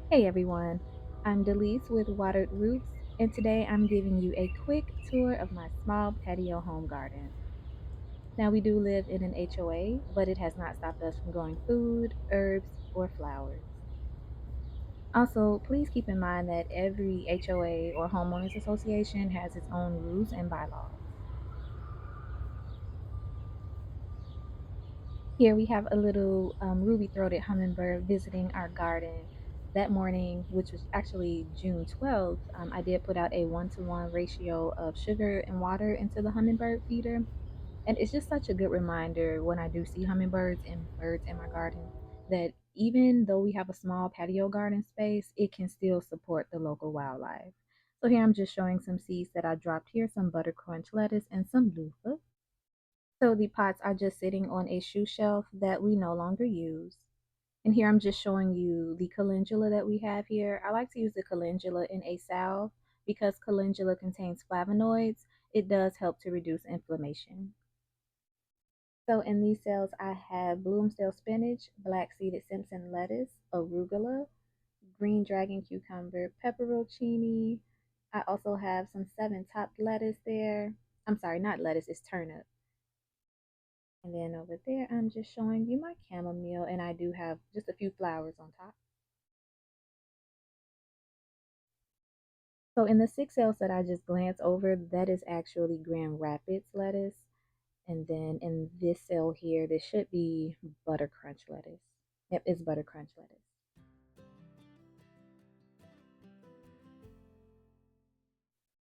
Hey everyone, I'm Delise with Watered Roots, and today I'm giving you a quick tour of my small patio home garden. Now, we do live in an HOA, but it has not stopped us from growing food, herbs, or flowers. Also, please keep in mind that every HOA or homeowners association has its own rules and bylaws. Here we have a little ruby-throated hummingbird visiting our garden. That morning, which was actually June 12th, I did put out a 1-to-1 ratio of sugar and water into the hummingbird feeder. And it's just such a good reminder when I do see hummingbirds and birds in my garden that even though we have a small patio garden space, it can still support the local wildlife. So here I'm just showing some seeds that I dropped here, some butter crunch lettuce and some loofah. So the pots are just sitting on a shoe shelf that we no longer use. And here I'm just showing you the calendula that we have here. I like to use the calendula in a salve because calendula contains flavonoids. It does help to reduce inflammation. So in these cells, I have Bloomsdale spinach, black seeded Simpson lettuce, arugula, green dragon cucumber, pepperoncini. I also have some seven topped lettuce there. I'm sorry, not lettuce, it's turnip. And then over there, I'm just showing you my chamomile, and I do have just a few flowers on top. So in the six cells that I just glanced over, that is actually Grand Rapids lettuce. And then in this cell here, this should be butter crunch lettuce. Yep, it's butter crunch lettuce.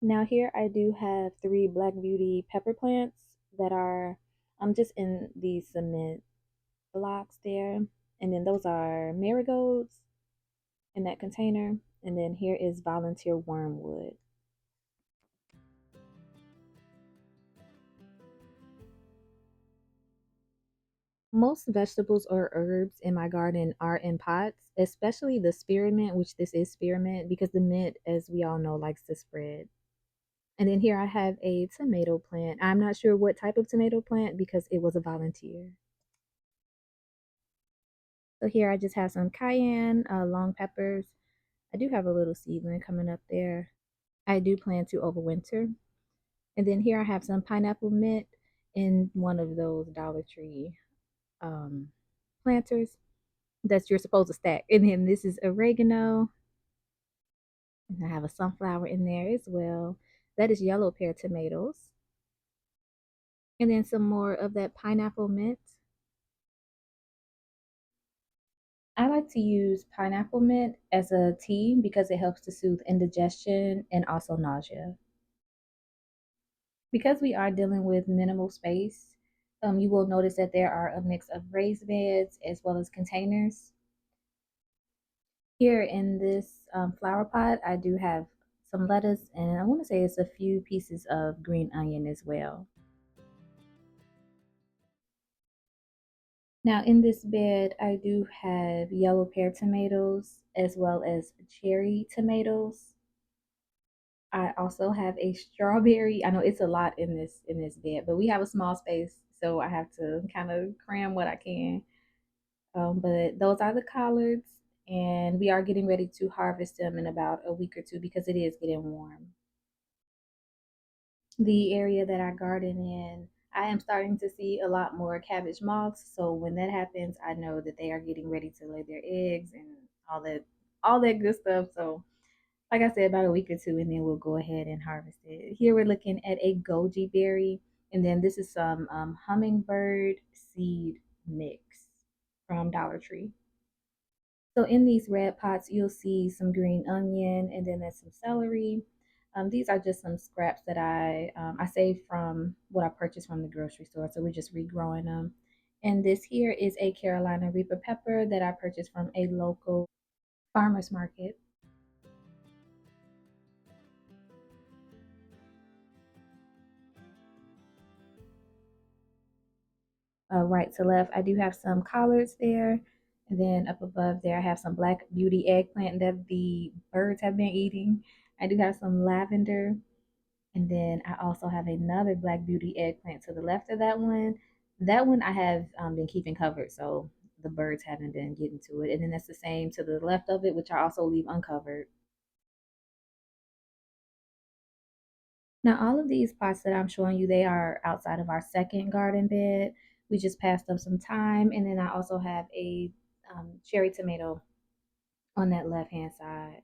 Now here I do have three Black Beauty pepper plants that are just in the cement blocks there. And then those are marigolds in that container. And then here is volunteer wormwood. Most vegetables or herbs in my garden are in pots, especially the spearmint, which this is spearmint because the mint, as we all know, likes to spread. And then here I have a tomato plant. I'm not sure what type of tomato plant because it was a volunteer. So here I just have some cayenne, long peppers. I do have a little seedling coming up there. I do plan to overwinter. And then here I have some pineapple mint in one of those Dollar Tree um, planters that you're supposed to stack. And then this is oregano. And I have a sunflower in there as well. That is yellow pear tomatoes. And then some more of that pineapple mint. I like to use pineapple mint as a tea because it helps to soothe indigestion and also nausea. Because we are dealing with minimal space, you will notice that there are a mix of raised beds as well as containers. Here in this flower pot, I do have some lettuce and I want to say it's a few pieces of green onion as well. Now in this bed, I do have yellow pear tomatoes as well as cherry tomatoes. I also have a strawberry. I know it's a lot in this bed, but we have a small space, so I have to kind of cram what I can. But those are the collards, and we are getting ready to harvest them in about a week or two because it is getting warm. The area that I garden in, I am starting to see a lot more cabbage moths. So when that happens, I know that they are getting ready to lay their eggs and all that good stuff. So like I said, about a week or two, and then we'll go ahead and harvest it. Here we're looking at a goji berry, and then this is some hummingbird seed mix from Dollar Tree. So in these red pots, you'll see some green onion, and then there's some celery. These are just some scraps that I saved from what I purchased from the grocery store. So we're just regrowing them. And this here is a Carolina Reaper pepper that I purchased from a local farmer's market. Right to left, I do have some collards there. And then up above there, I have some Black Beauty eggplant that the birds have been eating. I do have some lavender. And then I also have another Black Beauty eggplant to the left of that one. That one I have been keeping covered. So the birds haven't been getting to it. And then that's the same to the left of it, which I also leave uncovered. Now, all of these pots that I'm showing you, they are outside of our second garden bed. We just passed up some time. And then I also have a cherry tomato on that left hand side.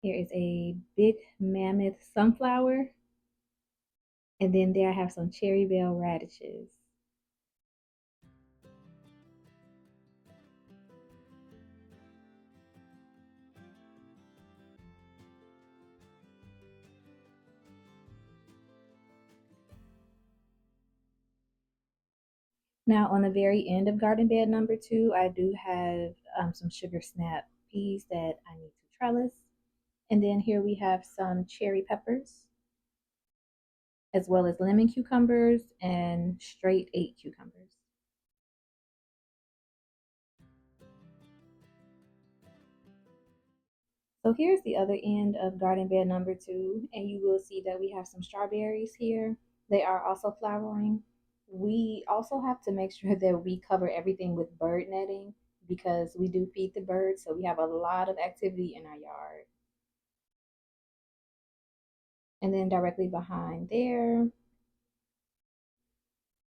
Here is a big mammoth sunflower. And then there I have some cherry bell radishes. Now, on the very end of garden bed number two, I do have some sugar snap peas that I need to trellis. And then here we have some cherry peppers, as well as lemon cucumbers and straight eight cucumbers. So here's the other end of garden bed number two, and you will see that we have some strawberries here. They are also flowering. We also have to make sure that we cover everything with bird netting because we do feed the birds, so we have a lot of activity in our yard. And then directly behind there,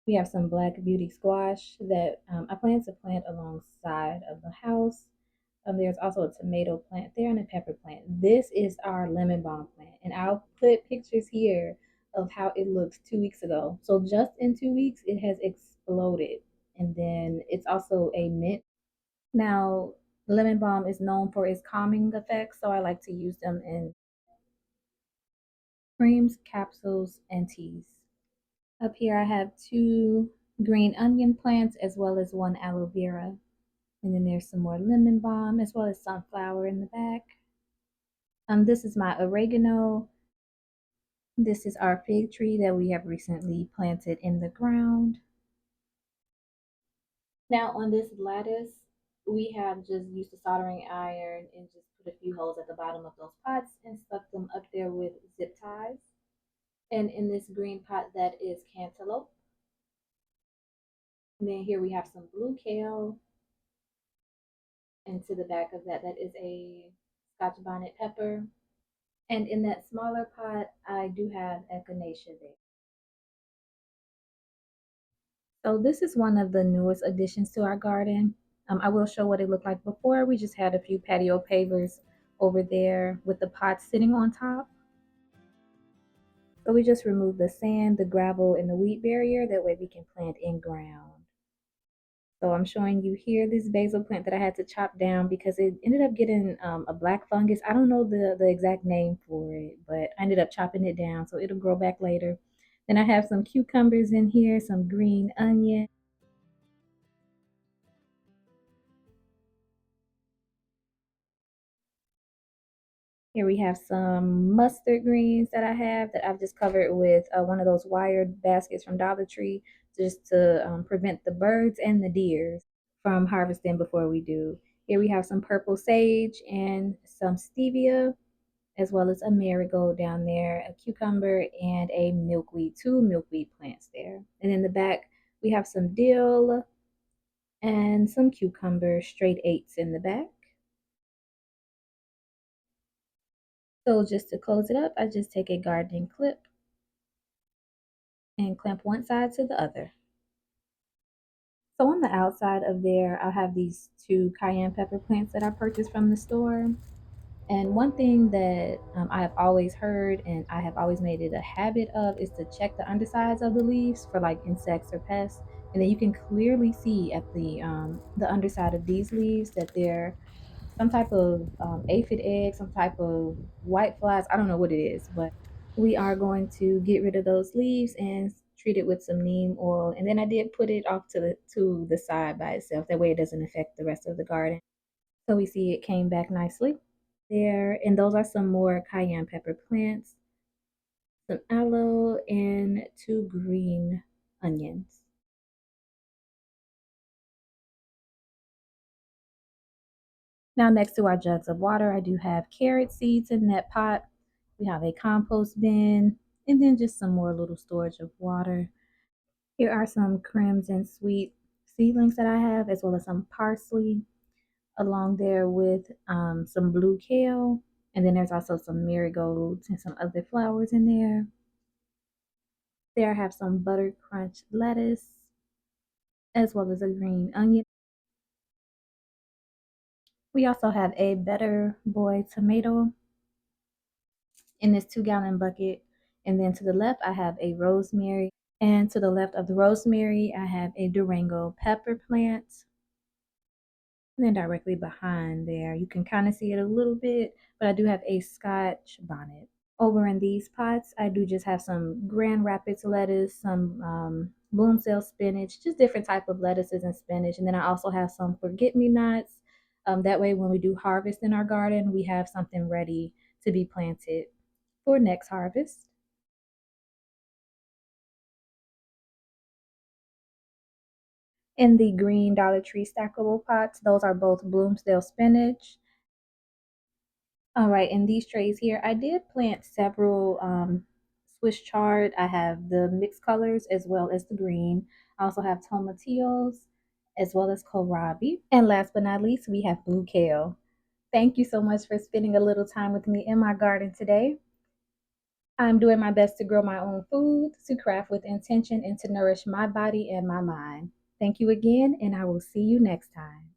we have some black beauty squash that I plan to plant alongside of the house. There's also a tomato plant there and a pepper plant. This is our lemon balm plant, and I'll put pictures here of how it looks 2 weeks ago. So just in 2 weeks, it has exploded. And then it's also a mint. Now, lemon balm is known for its calming effects, so I like to use them in creams, capsules, and teas. Up here, I have two green onion plants as well as one aloe vera. And then there's some more lemon balm as well as sunflower in the back. This is my oregano. This is our fig tree that we have recently planted in the ground. Now on this lattice, we have just used a soldering iron and just put a few holes at the bottom of those pots and stuck them up there with zip ties. And in this green pot, that is cantaloupe. And then here we have some blue kale. And to the back of that, that is a scotch bonnet pepper. And in that smaller pot, I do have echinacea there. So this is one of the newest additions to our garden. I will show what it looked like before. We just had a few patio pavers over there with the pots sitting on top. So we just removed the sand, the gravel, and the weed barrier. That way we can plant in ground. So I'm showing you here this basil plant that I had to chop down because it ended up getting a black fungus. I don't know the exact name for it, but I ended up chopping it down so it'll grow back later. Then I have some cucumbers in here, some green onion. Here we have some mustard greens that I have that I've just covered with one of those wired baskets from Dollar Tree just to prevent the birds and the deers from harvesting before we do. Here we have some purple sage and some stevia, as well as a marigold down there, a cucumber, and a milkweed, two milkweed plants there. And in the back, we have some dill and some cucumber, straight eights in the back. So just to close it up, I just take a gardening clip and clamp one side to the other. So on the outside of there, I'll have these two cayenne pepper plants that I purchased from the store. And one thing that I have always heard and I have always made it a habit of is to check the undersides of the leaves for like insects or pests. And then you can clearly see at the underside of these leaves that they're some type of aphid egg, some type of white flies. I don't know what it is, but we are going to get rid of those leaves and treat it with some neem oil. And then I did put it off to the side by itself. That way it doesn't affect the rest of the garden. So we see it came back nicely there. And those are some more cayenne pepper plants, some aloe, and two green onions. Now, next to our jugs of water, I do have carrot seeds in that pot. We have a compost bin, and then just some more little storage of water. Here are some Crimson Sweet seedlings that I have, as well as some parsley, along there with some blue kale. And then there's also some marigolds and some other flowers in there. There I have some butter crunch lettuce, as well as a green onion. We also have a better boy tomato in this 2-gallon bucket. And then to the left, I have a rosemary. And to the left of the rosemary, I have a Durango pepper plant. And then directly behind there, you can kind of see it a little bit, but I do have a Scotch bonnet. Over in these pots, I do just have some Grand Rapids lettuce, some Bloomsdale spinach, just different type of lettuces and spinach. And then I also have some forget-me-nots. That way, when we do harvest in our garden, we have something ready to be planted for next harvest. In the green Dollar Tree stackable pots, those are both Bloomsdale spinach. All right, in these trays here, I did plant several Swiss chard. I have the mixed colors as well as the green. I also have tomatillos as well as kohlrabi. And last but not least, we have blue kale. Thank you so much for spending a little time with me in my garden today. I'm doing my best to grow my own food, to craft with intention, and to nourish my body and my mind. Thank you again, and I will see you next time.